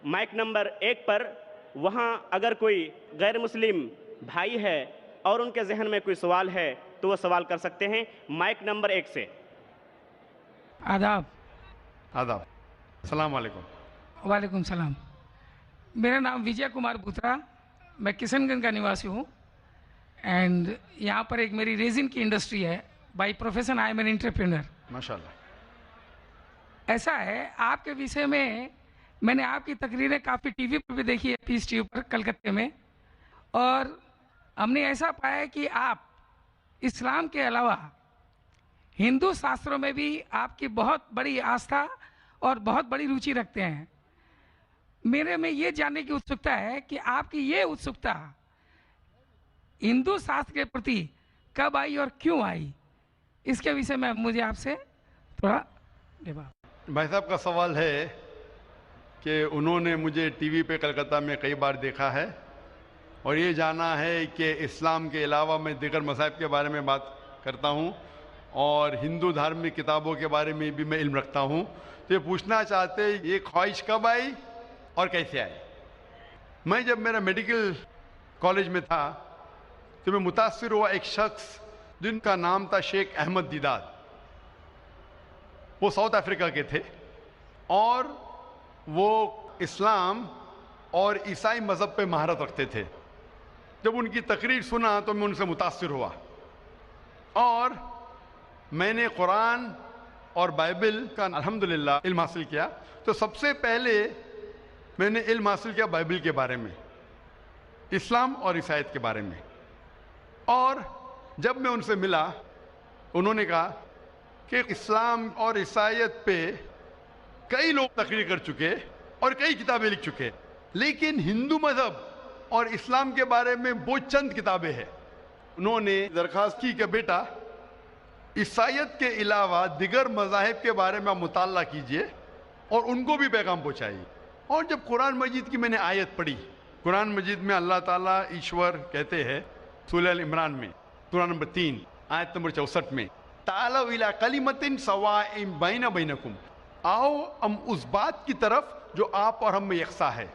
Mic number 1 पर वहाँ अगर कोई गैर मुस्लिम भाई है और उनके जहन में कोई सवाल है तो वो सवाल कर सकते हैं माइक नंबर 1 से। आदाब। आदाब। अस्सलाम वालेकुम। वालेकुम सलाम। मेरा नाम विजय कुमार बुत्रा, मैं किशनगंज का निवासी हूँ एंड यहाँ पर एक मेरी रेजिन की इंडस्ट्री है। By profession I am an entrepreneur. माशाल्लाह। ऐसा है, आपके विषय में मैंने आपकी तकरीरें काफ़ी टीवी पर भी देखी है, पीस टीवी पर कलकत्ते में, और हमने ऐसा पाया है कि आप इस्लाम के अलावा हिंदू शास्त्रों में भी आपकी बहुत बड़ी आस्था और बहुत बड़ी रुचि रखते हैं। मेरे में ये जानने की उत्सुकता है कि आपकी ये उत्सुकता हिंदू शास्त्र के प्रति कब आई और क्यों आई, इसके विषय में मुझे आपसे थोड़ा जवाब। भाई साहब का सवाल है कि उन्होंने मुझे टीवी पे कलकत्ता में कई बार देखा है और ये जाना है कि इस्लाम के अलावा मैं दीगर मज़ाहिब के बारे में बात करता हूँ और हिंदू धार्मिक किताबों के बारे में भी मैं इल्म रखता हूँ। तो ये पूछना चाहते ये ख्वाहिश कब आई और कैसे आई। मैं जब मेरा मेडिकल कॉलेज में था तो मैं मुतासिर हुआ एक शख्स जिनका नाम था शेख अहमद दीदाद। वो साउथ अफ्रीका के थे और वो इस्लाम और ईसाई मज़हब पे महारत रखते थे। जब उनकी तकरीर सुना तो मैं उनसे मुतासिर हुआ और मैंने कुरान और बाइबल का अल्हम्दुलिल्लाह इल्म हासिल किया। तो सबसे पहले मैंने इल्म हासिल किया बाइबल के बारे में, इस्लाम और ईसाईयत के बारे में। और जब मैं उनसे मिला उन्होंने कहा कि इस्लाम और ईसाईयत पे कई लोग तकरीर कर चुके और कई किताबें लिख चुके, लेकिन हिंदू मज़हब और इस्लाम के बारे में वो चंद किताबें हैं। उन्होंने दरख्वास्त की कि बेटा ईसाईयत के अलावा दिगर मज़ाहिब के बारे में आप मुताला कीजिए और उनको भी पैगाम पहुँचाइए। और जब कुरान मजीद की मैंने आयत पढ़ी, कुरान मजीद में अल्लाह ताला ईश्वर कहते हैं सूरह अल इमरान में सूरह नंबर 3 आयत नंबर 64 में, तालौ इला कलिमतिन सवाइन बैना बैनकुम, आओ हम उस बात की तरफ जो आप और हम में यकसा है।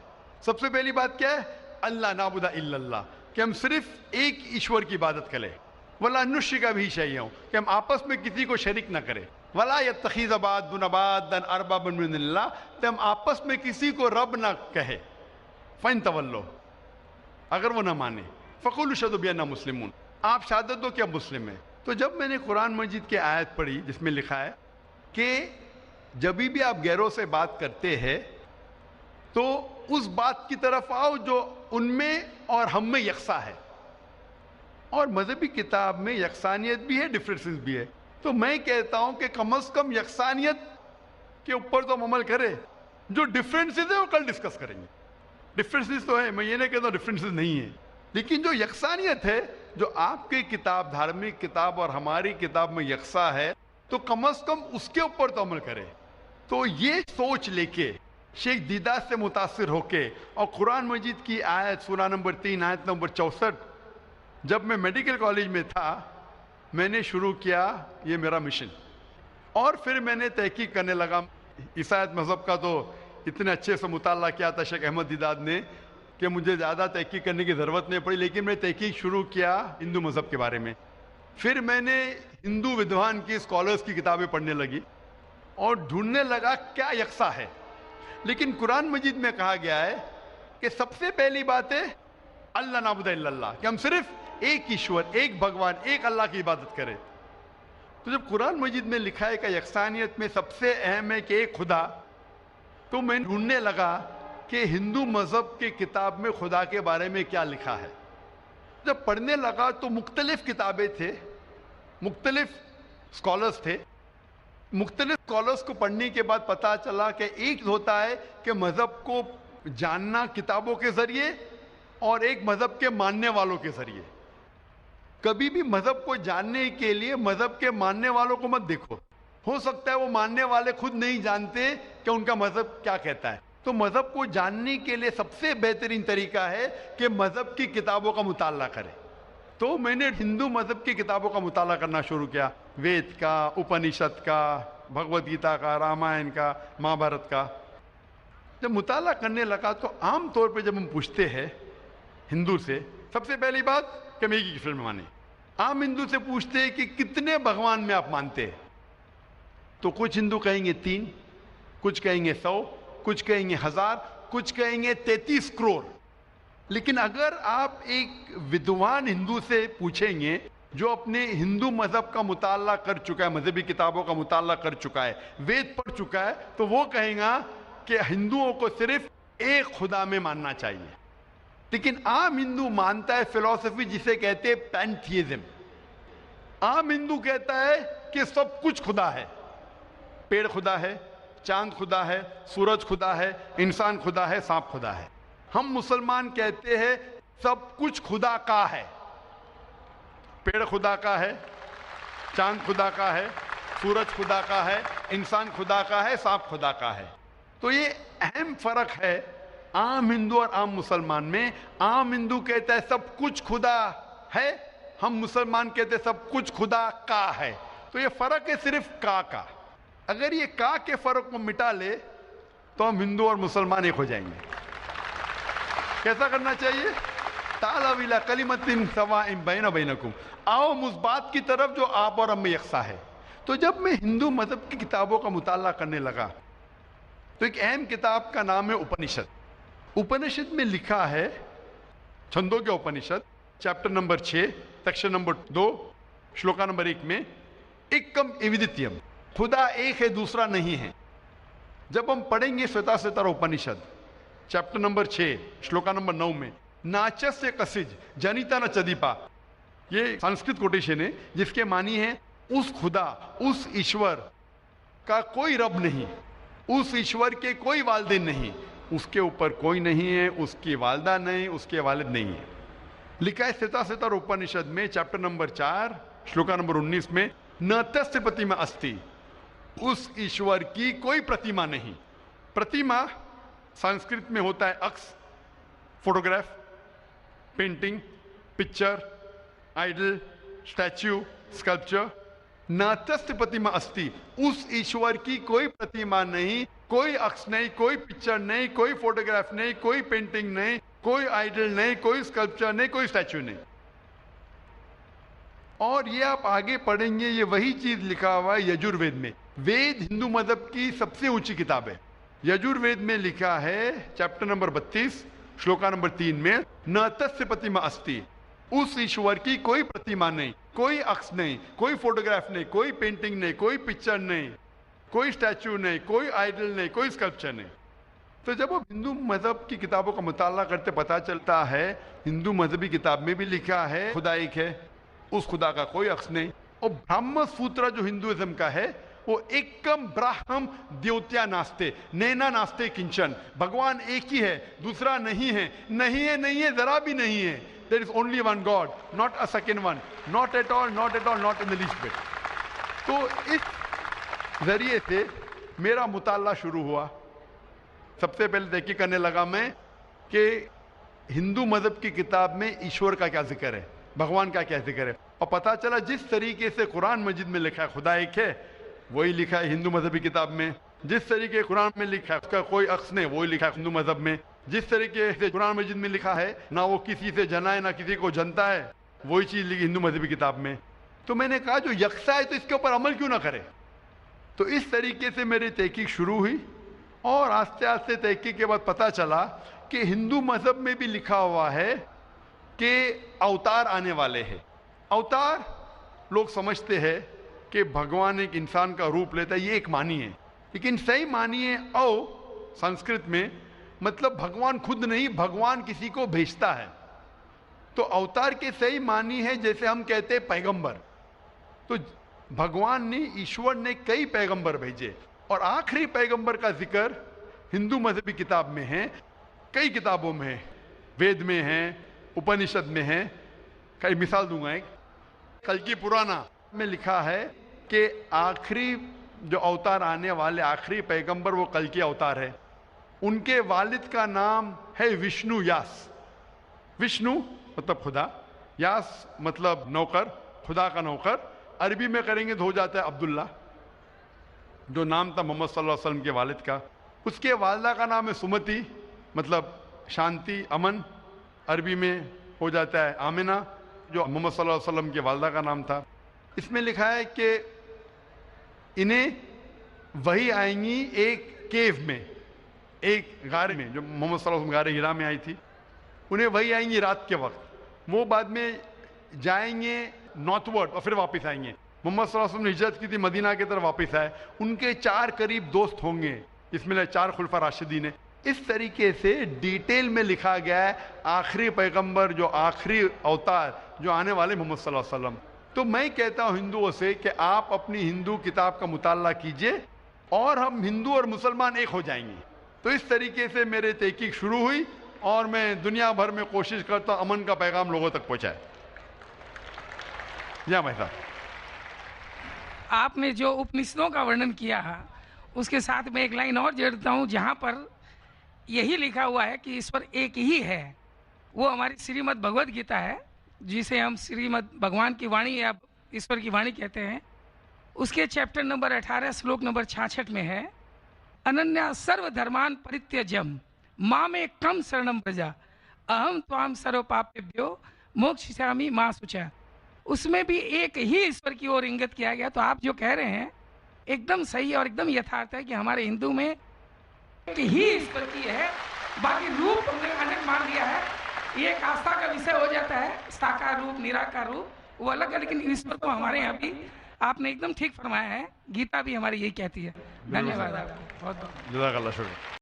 सबसे पहली बात क्या है? अल्लाह नाबुदा इल्लल्लाह, कि हम सिर्फ एक ईश्वर की इबादत करें। वला नुश्रिका भी शैय्यन, कि हम आपस में किसी को शरीक न करें। वला यत्तखिज़ बादुन बादन अरबाबन मिनल्लाह, तो हम आपस में किसी को रब ना कहे। फ़इन तवल्लो, अगर वो ना माने, फ़क़ुलू अशहदु बिअन्ना मुस्लिमून, आप शहादत दो कि आप मुस्लिम हैं। तो जब मैंने कुरान मजीद की आयत पढ़ी जिसमें लिखा है कि जब भी आप गैरों से बात करते हैं तो उस बात की तरफ आओ जो उनमें और हम में यकसा है, और मजहबी किताब में यकसानियत भी है, डिफरेंसेस भी है। तो मैं कहता हूं कि कम से कम यकसानियत के ऊपर तो हम अमल करें, जो डिफरेंसेस है वो कल डिस्कस करेंगे। डिफरेंसेस तो है, मैं ये नहीं कहता हूं डिफरेंसेस नहीं है, लेकिन जो यकसानियत है, जो आपकी किताब धार्मिक किताब और हमारी किताब में यकसा है, तो कम से कम उसके ऊपर तो अमल करें। तो ये सोच लेके शेख दीदार से मुतासिर होके और कुरान मजीद की आयत सूरह नंबर 3 आयत नंबर 64 जब मैं मेडिकल कॉलेज में था मैंने शुरू किया ये मेरा मिशन। और फिर मैंने तहकीक करने लगा। ईसाईयत मज़हब का तो इतने अच्छे से मुताला किया था शेख अहमद दीदाद ने कि मुझे ज़्यादा तहकीक करने की ज़रूरत नहीं पड़ी, लेकिन मैंने तहकीक शुरू किया हिंदू मज़हब के बारे में। फिर मैंने हिंदू विद्वान की स्कॉलर्स की किताबें पढ़ने लगी और ढूंढने लगा क्या यकसा है। लेकिन कुरान मजीद में कहा गया है कि सबसे पहली बात है अल्लाह नाबुदा इल्लल्लाह, कि हम सिर्फ एक ईश्वर, एक भगवान, एक अल्लाह की इबादत करें। तो जब कुरान मजीद में लिखा है कि यकसानियत में सबसे अहम है कि एक खुदा, तो मैं ढूंढने लगा कि हिंदू मज़हब की किताब में खुदा के बारे में क्या लिखा है। जब पढ़ने लगा तो मुख्तलिफ किताबें थे, मुख्तलिफ स्कॉलर्स थे। मुख्तलिफ स्कॉलर्स को पढ़ने के बाद पता चला कि एक होता है कि मज़हब को जानना किताबों के ज़रिए और एक मज़हब के मानने वालों के ज़रिए। कभी भी मज़हब को जानने के लिए मज़हब के मानने वालों को मत देखो, हो सकता है वो मानने वाले खुद नहीं जानते कि उनका मज़हब क्या कहता है। तो मज़हब को जानने के लिए सबसे बेहतरीन तरीका है कि मज़हब की किताबों का मुताला करें। तो मैंने हिंदू मज़हब की किताबों का मुताला करना शुरू किया, वेद का, उपनिषद का, भगवद गीता का, रामायण का, महाभारत का। जब मुताला करने लगा तो आम तौर पे जब हम पूछते हैं हिंदू से, सबसे पहली बात कि हम एक ही ईश्वर में माने। आम हिंदू से पूछते हैं कि कितने भगवान में आप मानते हैं, तो कुछ हिंदू कहेंगे 3, कुछ कहेंगे 100, कुछ कहेंगे 1000, कुछ कहेंगे 33 करोड़। लेकिन अगर आप एक विद्वान हिंदू से पूछेंगे जो अपने हिंदू मजहब का मुताला कर चुका है, मजहबी किताबों का मुताला कर चुका है, वेद पढ़ चुका है, तो वो कहेगा कि हिंदुओं को सिर्फ एक खुदा में मानना चाहिए। लेकिन आम हिंदू मानता है फिलॉसफी जिसे कहते हैं पैंथियज्म। आम हिंदू कहता है कि सब कुछ खुदा है, पेड़ खुदा है, चांद खुदा है, सूरज खुदा है, इंसान खुदा है, सांप खुदा है। हम मुसलमान कहते हैं सब कुछ खुदा का है, पेड़ खुदा का है, चांद खुदा का है, सूरज खुदा का है, इंसान खुदा का है, सांप खुदा का है। तो ये अहम फर्क है आम हिंदू और आम मुसलमान में। आम हिंदू कहता है सब कुछ खुदा है, हम मुसलमान कहते हैं सब कुछ खुदा का है। तो ये फर्क है सिर्फ का। अगर ये का के फर्क को मिटा ले तो हम हिंदू और मुसलमान एक हो जाएंगे। कैसा करना चाहिए? तालाविला कलिमतिन सवाइम बैना बैनकुम, आओ उस बात की तरफ जो आप और हम में यकसा है। तो जब मैं हिंदू मजहब की किताबों का मुताला करने लगा तो एक अहम किताब का नाम है उपनिषद। उपनिषद में लिखा है, Chandogya Upanishad, chapter number 6, section number 2, shloka number 1 में, एकम एविदित्यम, खुदा एक है दूसरा नहीं है। जब हम पढ़ेंगे श्वेताश्वेतर उपनिषद चैप्टर नंबर 6 श्लोका नंबर 9 में, नाचस्य कसिज जनिता न चदीपा, ये संस्कृत कोटेशन है जिसके मानी है उस खुदा, उस ईश्वर का कोई रब नहीं, उस ईश्वर के कोई वालिदैन नहीं, उसके ऊपर कोई नहीं है, उसकी वालदा नहीं, उसके वालिद नहीं है। लिखा है श्वेताश्वेतर उपनिषद में चैप्टर नंबर 4 श्लोका नंबर 19 में, न तस्य प्रतिमा अस्ति, उस ईश्वर की कोई प्रतिमा नहीं। प्रतिमा संस्कृत में होता है अक्स, photograph, painting, picture, idol, statue, sculpture. न तस्य प्रतिमा अस्ति, उस ईश्वर की कोई प्रतिमा नहीं, कोई अक्स नहीं, कोई पिक्चर नहीं, कोई फोटोग्राफ नहीं, कोई पेंटिंग नहीं, कोई आइडल नहीं, कोई स्कल्पचर नहीं, कोई स्टैच्यू नहीं। और ये आप आगे पढ़ेंगे, ये वही चीज लिखा हुआ है यजुर्वेद में। वेद हिंदू मजहब की सबसे ऊंची किताब है। यजुर्वेद में लिखा है चैप्टर नंबर 32 श्लोका नंबर 3 में, न तस्य प्रतिमा अस्ति, उस ईश्वर की कोई प्रतिमा नहीं, कोई अक्स नहीं, कोई फोटोग्राफ नहीं, कोई पेंटिंग नहीं, कोई पिक्चर नहीं, कोई स्टैच्यू नहीं, कोई आइडल नहीं, कोई स्कल्पचर नहीं। तो जब हम हिंदू मजहब की किताबों का मुताला करते पता चलता है हिंदू मजहबी किताब में भी लिखा है खुदा एक है, उस खुदा का कोई अक्स नहीं। और ब्राह्म सूत्र जो हिंदुइज्म का है वो एकम ब्राह्म द्योत्या नास्ते नैना नास्ते किंचन, भगवान एक ही है, दूसरा नहीं है, नहीं है, नहीं है, जरा भी नहीं है। There is only one god, not a second one, not at all, not at all, not in the least bit. तो इस जरिए से मेरा मुताला शुरू हुआ। सबसे पहले तहकीक करने लगा मैं कि हिंदू मजहब की किताब में ईश्वर का क्या जिक्र है, भगवान का क्या जिक्र है। और पता चला जिस तरीके से कुरान मजीद में लिखा है खुदा एक है, वही लिखा है हिंदू मजहबी किताब में। जिस तरीके कुरान में लिखा है उसका कोई अक्स नहीं, वही लिखा है हिंदू मजहब में। जिस तरीके से कुरान मजीद में लिखा है ना वो किसी से जनाए ना किसी को जनता है, वही चीज लिखी हिंदू मजहबी किताब में। तो मैंने कहा जो यकसा है तो इसके ऊपर अमल क्यों ना करे। तो इस तरीके से मेरी तहकीक शुरू हुई और आस्ते आस्ते तहकीक के बाद पता चला कि हिंदू मजहब में भी लिखा हुआ है कि अवतार आने वाले हैं। अवतार लोग समझते हैं कि भगवान एक इंसान का रूप लेता है, ये एक मानी है, लेकिन सही मानी है संस्कृत में मतलब भगवान खुद नहीं, भगवान किसी को भेजता है। तो अवतार के सही मानी है जैसे हम कहते हैं पैगंबर। तो भगवान ने, ईश्वर ने कई पैगंबर भेजे और आखिरी पैगंबर का जिक्र हिंदू मजहबी किताब में है, कई किताबों में है, वेद में है, उपनिषद में है। कई मिसाल दूंगा। एक कल्कि पुराना में लिखा है कि आखिरी जो अवतार आने वाले आखिरी पैगंबर वो कल्कि अवतार है। उनके वालिद का नाम है विष्णु यास। विष्णु मतलब खुदा, यास मतलब नौकर, खुदा का नौकर। अरबी में करेंगे तो हो जाता है अब्दुल्ला, जो नाम था मोहम्मद सल्लल्लाहु अलैहि वसल्लम के वालिद का। उसके वालदा का नाम है सुमति, मतलब शांति, अमन, अरबी में हो जाता है आमिना, जो मोहम्मद सल्लल्लाहु अलैहि वसल्लम के वालदा का नाम था। इसमें लिखा है कि इन्हें वही आएंगी एक केव में, एक गार में, जो मोहम्मद सल्लल्लाहु अलैहि वसल्लम गारे हिरा में आई थी। उन्हें वही आएंगी रात के वक्त, वो बाद में जाएंगे नॉर्थवर्ड और फिर वापस आएंगे। मोहम्मद सल्लल्लाहु अलैहि वसल्लम ने हिजरत की थी, मदीना की तरफ वापस आए, उनके 4 करीब दोस्त होंगे, इसमें 4 खुलफा राशिदीन है। इस तरीके से डिटेल में लिखा गया है आखिरी पैगंबर, जो आखिरी अवतार जो आने वाले मोहम्मद सल्लल्लाहु अलैहि वसल्लम। तो मैं कहता हूं हिंदुओं से कि आप अपनी हिंदू किताब का मुताला कीजिए और हम हिंदू और मुसलमान एक हो जाएंगे। तो इस तरीके से मेरे तहकीक शुरू हुई और मैं दुनिया भर में कोशिश करता हूं अमन का पैगाम लोगों तक पहुंचाए। जी भाई साहब, आपने जो उपनिषदों का वर्णन किया है उसके साथ मैं एक लाइन और जोड़ता हूँ, जहाँ पर यही लिखा हुआ है कि ईश्वर एक ही है। वो हमारी श्रीमद् भगवद गीता है, जिसे हम श्रीमद् भगवान की वाणी या ईश्वर की वाणी कहते हैं। उसके चैप्टर नंबर 18 श्लोक नंबर 66 में है, अनन्या सर्वधर्मान परित्यज्यम मामे कम शरणम प्रजा अहम त्वाम सर्व पापेभ्यो मोक्षयिष्यामि मा शुचा। उसमें भी एक ही ईश्वर की ओर इंगित किया गया। तो आप जो कह रहे हैं एकदम सही और एकदम यथार्थ है कि हमारे हिंदू में एक ही ईश्वर की है, बाकी रूप हमने अनेक मान लिया है। ये एक आस्था का विषय हो जाता है, साकार रूप, निराकार रूप वो अलग है, लेकिन ईश्वर को हमारे यहाँ भी आपने एकदम ठीक फरमाया है। गीता भी हमारी यही कहती है। धन्यवाद आपको बहुत बहुत। जज़ाकल्लाह शुक्र।